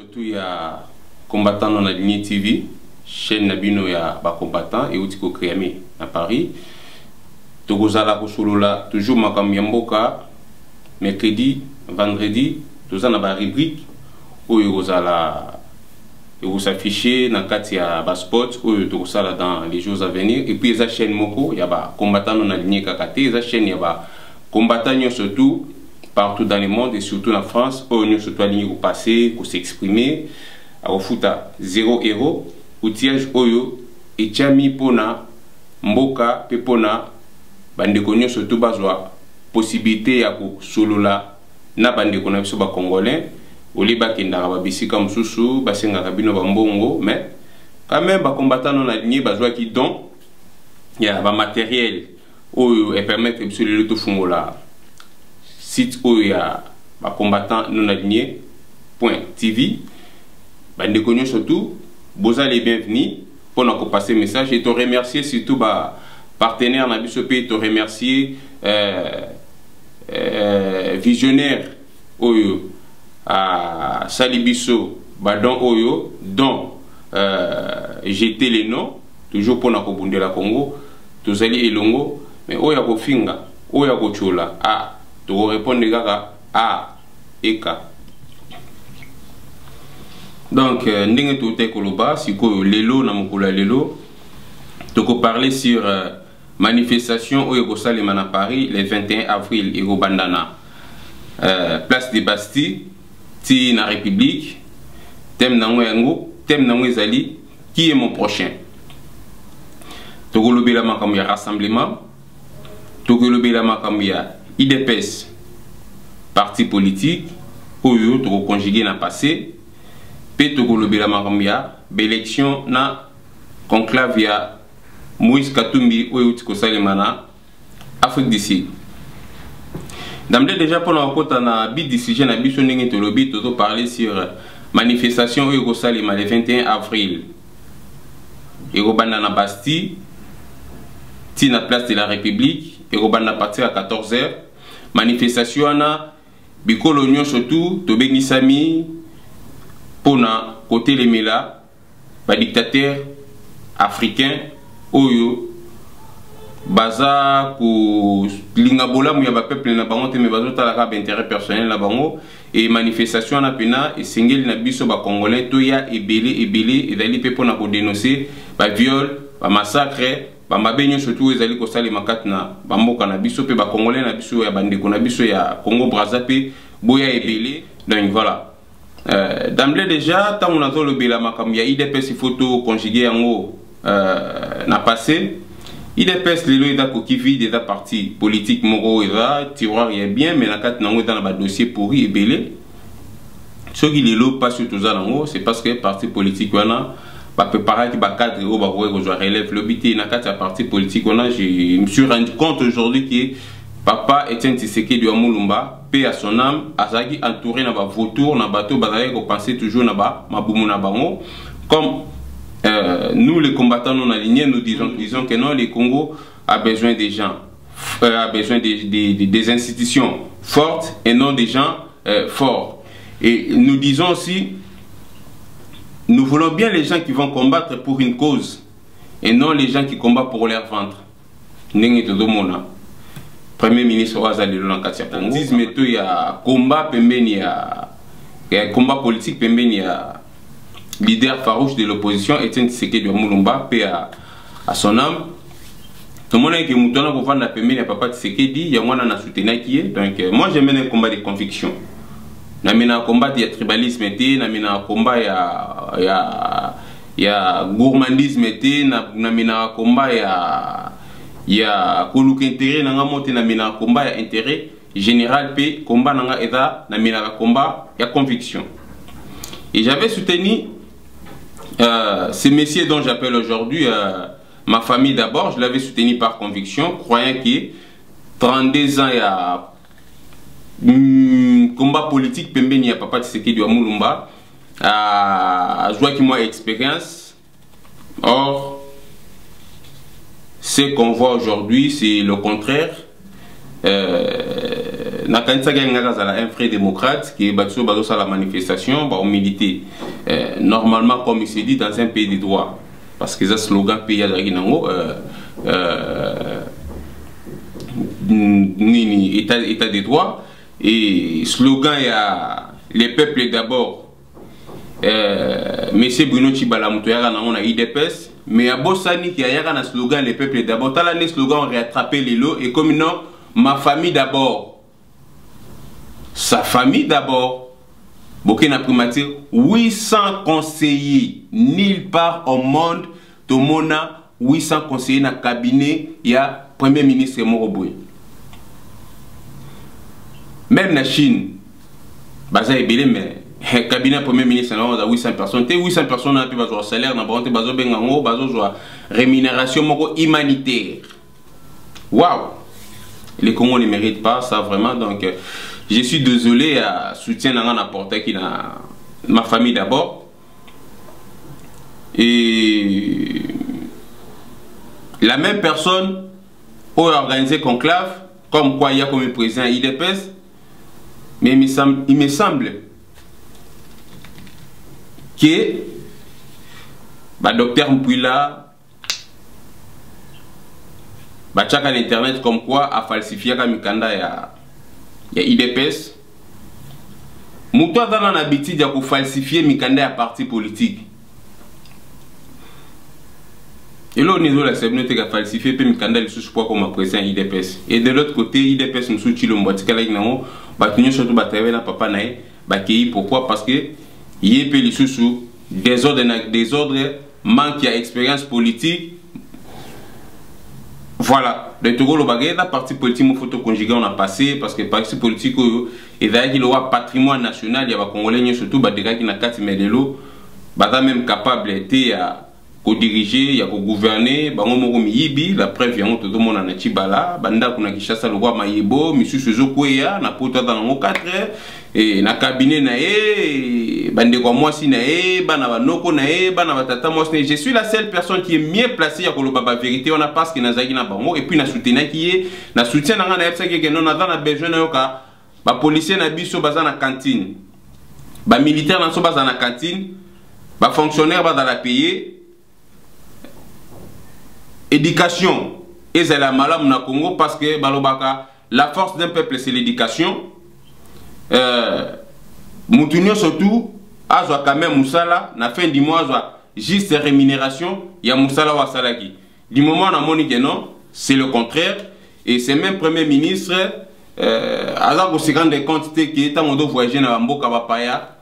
Surtout, il y a combattant dans la lignée TV, chaîne Nabino, il y a combattant et Outiko Kriami à Paris. Togozala Kosolola, toujours Makam Yamboka, mercredi, vendredi, tout ça dans la rubrique où il vous s'afficher dans le spot où il dans les jours à venir. Et puis, il y a la chaîne Moko, il y a combattant dans la lignée Kakate, il y a la chaîne, il y a combattant surtout partout dans le monde et surtout en France, où nous sommes alignés au passé, pour s'exprimer, au foot à 0 héros, outillage Oyo, et Tchami Pona, Mboka, Pepona, bande konyo surtout bazwa possibilité ya ko solola na bande konyo biso ba congolais oliba kenda ba bisika mususu basenga kabino ba mbongo mais quand même ba combattant non aligné bazwa ki don ya ba matériel oyo et permettre biso le to fungola site oyo ya ba combattant non aligné .tv bande konyo surtout boza les bienvenus pour nous passer message et te remercier surtout ba partenaire na biso pe te remercier visionnaire oyo à Salibiso badon oyo dont jeter les noms toujours pour na kobundela Congo tozali elongo mais oya ko finga oya ko chola a to répondre kaka a eka donc ndenge to te koloba siko lelo na mokula lelo to ko parler sur manifestation au Yerusalem à Paris le 21 avril et au Bandana place des Bastilles ti na République thème nango thème nango zali qui est mon prochain togolobe la makam ya rassemblement togolobe la makam ya IDPS parti politique oyo to conjuguer na passé pe togolobe la makam ya élection na conclave ya Moïse Katumbi ou Salimana, Afrique du Sud. D'emblée déjà pour la bit décision à Bissonning et Tolobi, tout parler sur manifestation au Salima le 21 avril. Et au Bandana Bastille, Tina place de la République, et au Bandana partir à 14 h. Manifestation à Bicolonion surtout, Tobeni Sami, Pona, côté les Mela, dictateur africain. Oyo baza ku lingabola mu ya ba peuple na bango te me bazo talaka ba intérêt personnel na bango et manifestation na pena et singeli na biso ba congolais to ya ebele ezali pe pona ko dénoncer ba viol ba massacre ba mabenyo surtout ezali ko sali makati na ba mboka na biso pe ba congolais na biso ya bandeko na biso ya Congo Brazzaville boya ebele donc voilà d'emblée déjà tant on a zo le bela makam ya IDPS photo conjuguer yango n'a passé IDPS lelo eda kokivi des partis politiques moro eza tiroir est bien mais na kat nango dans ba dossier pourri ebele ce qui lelo pas sur tout ça nango c'est parce que parti politique wana ba préparer ki ba cadre o ba ko relève l'obité na kat parti politique wana je me suis rendu compte aujourd'hui que papa Etienne Tshisekedi de Mulumba paix à son âme azaki entouré na ba vautour na bateau bazali ko penser toujours na ba mabumu na bango comme nous les combattants non alignés nous disons que non, les Congo a besoin des gens a besoin des institutions fortes et non des gens forts et nous disons aussi nous voulons bien les gens qui vont combattre pour une cause et non les gens qui combattent pour leur ventre. Premier ministre Ouazali Lolankatia Congo disent mais il y a combat pembeni il y a combat politique pembeni il y a leader farouche de l'opposition Etienne Tshisekedi de Mulumba paix à son âme tout le monde est qui moutonna pour vendre la pembeni à papa Tshisekedi il y a moi na soutenir qui est donc moi j'aime un combat de conviction na mina combat il y a tribalisme et na mina combat il y a gourmandisme et na mina combat il y a koluka intérêt na ngamote na mina combat il y a intérêt général p combat na eza na mina combat il y a conviction et j'avais soutenu ces messieurs dont j'appelle aujourd'hui ma famille d'abord, je l'avais soutenu par conviction, croyant que 32 ans il y a combat politique, il y a papa Tshisekedi de Mulumba, je vois qu'il m'a expérience. Or, ce qu'on voit aujourd'hui, c'est le contraire. nakanisa un frère démocrate qui est battu à la manifestation va militer normalement comme il se dit dans un pays de droit parce que ça slogan pays état de droit et slogan il y a les peuples d'abord monsieur Bruno Tshibala Moutoyara na IDPS mais à Bossani qui a un slogan les peuples d'abord t'as le slogan réattraper les lots et comme non ma famille d'abord sa famille d'abord. Burkina Primature, 800 conseillers, nulle part au monde, tout le monde a 800 conseillers dans le cabinet, il y a Premier ministre Moroboy. Même la Chine, le cabinet Premier ministre a 800 personnes, 800 personnes ont un salaire, ont rémunération humanitaire. Waouh! Les Congos ne méritent pas ça vraiment, donc. Je suis désolé à soutien à n'apporter qui na ma famille d'abord et la même personne a organisé conclave comme quoi il y a comme président IDPS mais il me semble que docteur Mpouila tchaka à l'internet comme quoi a falsifié la mikanda ya IDPS. Moutou dans l'habitude de falsifier mikanda à parti politique. Et là, on est la communauté qui a falsifié puis mikanda sous poids comme président IDPS. Et de l'autre côté, IDPS nous soutient le moitié là non, batunyo surtout batave na papa nae, pourquoi parce que il est les sous désordre manque d'expérience politique. Voilà, de tout le bagage, la partie politique, mon photo conjugué, on a passé parce que parti politique, et d'ailleurs, il y a patrimoine national, il y a Congolais, surtout, des gars qui n'ont qu'à même capable de diriger, il y a gouverner, la preuve, il y a tout le monde en Chibala, Banda, qu'on a qui chasse le roi Mayebo, M. Suzo Kouya, n'a pas dans le 4 et na cabinet nae bande kwa mwasi nae bana banoko nae bana batata mwasi. Je suis la seule personne qui est mieux placée à koloba ba vérité on a parce que nazaki na bango et puis na soutenir qui est na soutien na ngana yepsa que non na dans besoin na yoka ba policier na biso baza na cantine ba militaire na so baza na cantine ba fonctionnaire baza la payer éducation et c'est la malamu na Congo parce que balobaka la force d'un peuple c'est l'éducation. Moutounio surtout, azwa quand même Moussala, na fin du mois, azwa juste rémunération, il y a Moussala wa Salaki. Du moment où on a monique non, c'est le contraire. Et c'est même Premier ministre, azwa aussi grande quantité qui est à mon dos voyager dans Mboka Bapaya,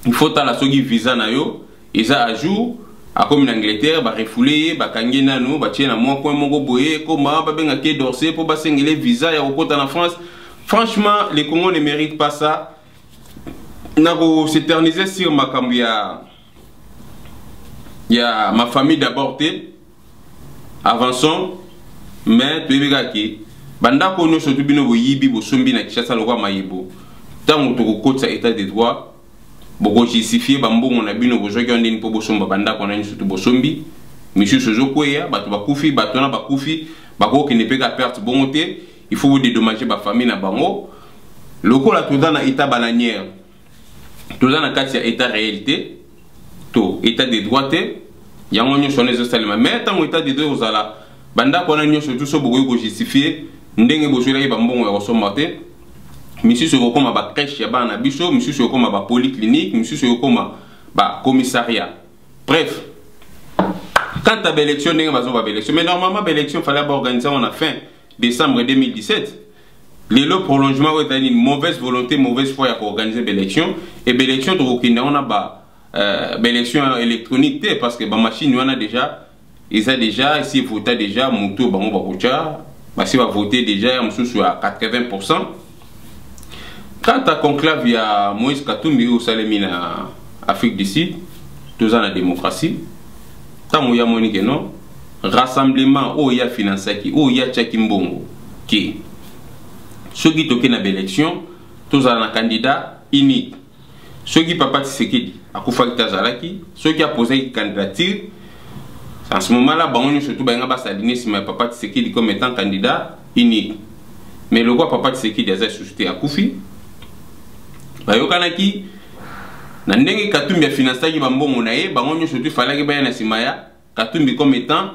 il faut à la sogi visa na yo, et ça à jour, à comme en Angleterre, bah refoulé, bah kangé nano, bah tiens à moi quoi mon boye, comment bah ben à quai d'Orsay pour bah s'engueuler visa, il y a au côté en France. Franchement, les Congos ne méritent pas ça. Nako s'éterniser sur ma cambia. Il y a ma famille d'abord. Avançons. Mais tu es qui banda kono surtout bino yibi bo sombi na kishasa lokwa mayebo. Tant que tu côté état de droit, boko justifier bambongo na bino bozo ki ondeni po bosomba banda kona ni surtout bosombi. Monsieur Sozokoya, batu bakufi, batona bakufi, bako ki ne peut pas perdre bonté. Il faut vous dédommager ma famille na bango. Le coup là tout dans l'état bananière, tout dans la carte état réalité, tout état de droite, il y a un union sur les autres mais tant état de droit aux ala, banda qu'on a union sur tout ce beaucoup justifié, n'denge bosoula y bambon et ressomaté, monsieur se recommande à crèche ya ba na biso, monsieur se recommande à polyclinique, monsieur se recommande à commissariat. Bref, quand tu as l'élection, mais normalement l'élection fallait organiser en fin décembre 2017. Le prolongement est une mauvaise volonté, mauvaise foi pour organiser l'élection. Et l'élection, on a l'élection électronique parce que la machine, on a déjà, ils ont déjà, s'ils votent déjà, Moutou, si va voter déjà, on est à 80%. Quand tu as conclave, il y a Moïse Katumbi ou Salemine en Afrique du Sud, tous en la démocratie. Tant qu'il y a Monique, non? Rassemblement où il y a financé où il y a Tchakimbongo qui ceux qui toquent dans l'élection tous un candidat unique ceux qui papa Tshisekedi a Koufaki Tazalaki ceux qui a posé une candidature en ce moment là on surtout s'aligner sur papa Tshisekedi comme étant candidat unique mais le quoi papa Tshisekedi aza société à Koufi bayokanaki na ndenge Katumbi a financé ba mbongo na ye bango nyo surtout fallait ba na simaya Katumbi comme étant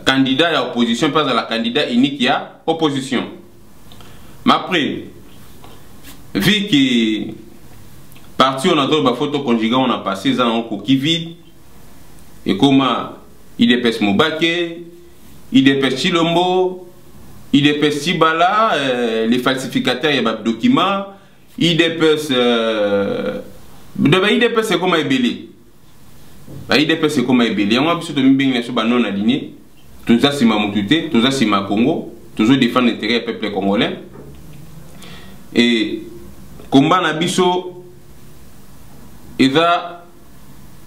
candidat à opposition pas à la candidat unique à opposition. Mais après vu que parti on a d'autres ba photo conjugal on a passé ça en coquille vide et comment il dépêche Mobake, il dépêche Chilombo, il dépêche Sibala, les falsificateurs il y a des documents, il dépêche il dépêche comment Ebele. Il dépêche comment Ebele. On a besoin de bien sûr non aligné. Tout ça c'est ma Moutouté, tout ça c'est ma Congo, toujours défendre l'intérêt du peuple congolais. Et combat na biso eza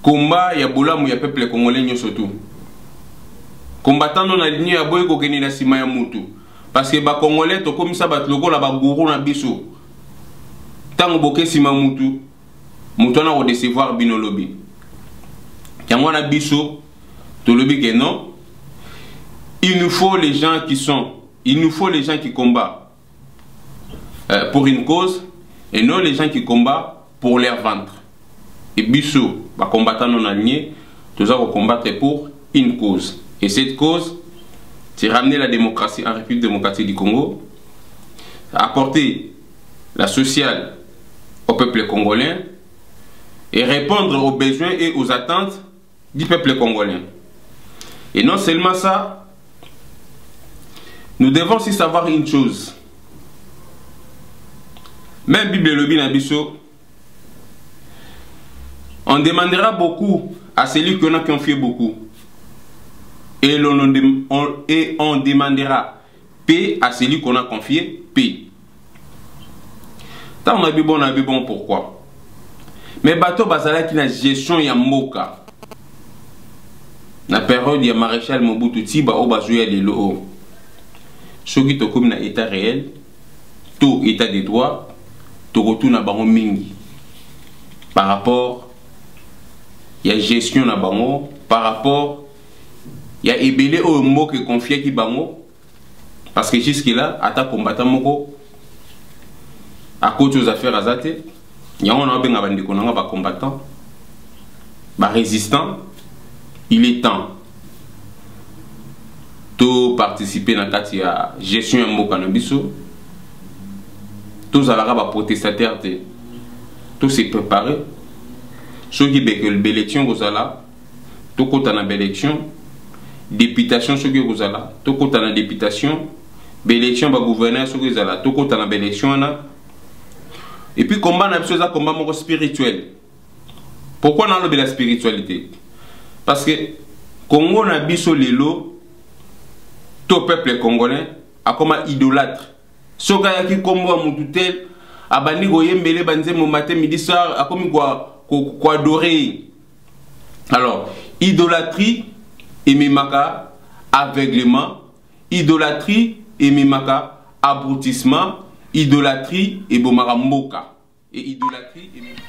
combat ya bolamu ya peuple congolais nyoso tout. Combattant non aligné ya boy ko keni na sima ya mutu. Parce que ba congolais to comme ça bat lokola ba gourou na biso. Tango boke sima mutu, mutu na ko décevoir bino lobi. Yango na biso to lobi que non. Il nous faut les gens qui sont, il nous faut les gens qui combattent pour une cause et non les gens qui combattent pour leur ventre. Et biso, ba combattant non aligné, tous à combattre pour une cause. Et cette cause, c'est ramener la démocratie en République démocratique du Congo, apporter la sociale au peuple congolais et répondre aux besoins et aux attentes du peuple congolais. Et non seulement ça, nous devons aussi savoir une chose. Même Bible Lobby Nabiso, on demandera beaucoup à celui qui en a confié beaucoup. Et on demandera paix à celui qu'on a confié paix. Tant on a bon pourquoi. Mais bateau basala qui na gestion ya moka. Na période ya maréchal Mobutu Tiba au bazouya de l'eau. Ce qui te comme na état réel, tout état des droits, tout retourne à baron mingi. Par rapport ya gestion na bango, par rapport il y a Ebele au mot que confié qui bango parce que jusque là attaque combattant moko à cause aux affaires azate il y a on a bien abandonné qu'on a pas combattant ba résistant il est temps de participer dans la gestion de mot cannabisou tous à la ba protestataire tous se préparer ceux qui béque l'élection aux ala tout côté na élection députation ce que vous avez tout côté la députation élection ba gouverneur ce que vous avez tout côté la élection et puis combat na chose combat mon spirituel. Pourquoi on a la spiritualité? Parce que Congo na biso lelo tout peuple congolais a comme idolâtre soka yaki kombo mututel abani goyembele banze mo matin midi soir a comme quoi adorer. Alors idolâtrie et mimaka aveuglement, idolâtrie et mimaka abrutissement, idolâtrie et bomaramboka. Et idolâtrie et mimaka.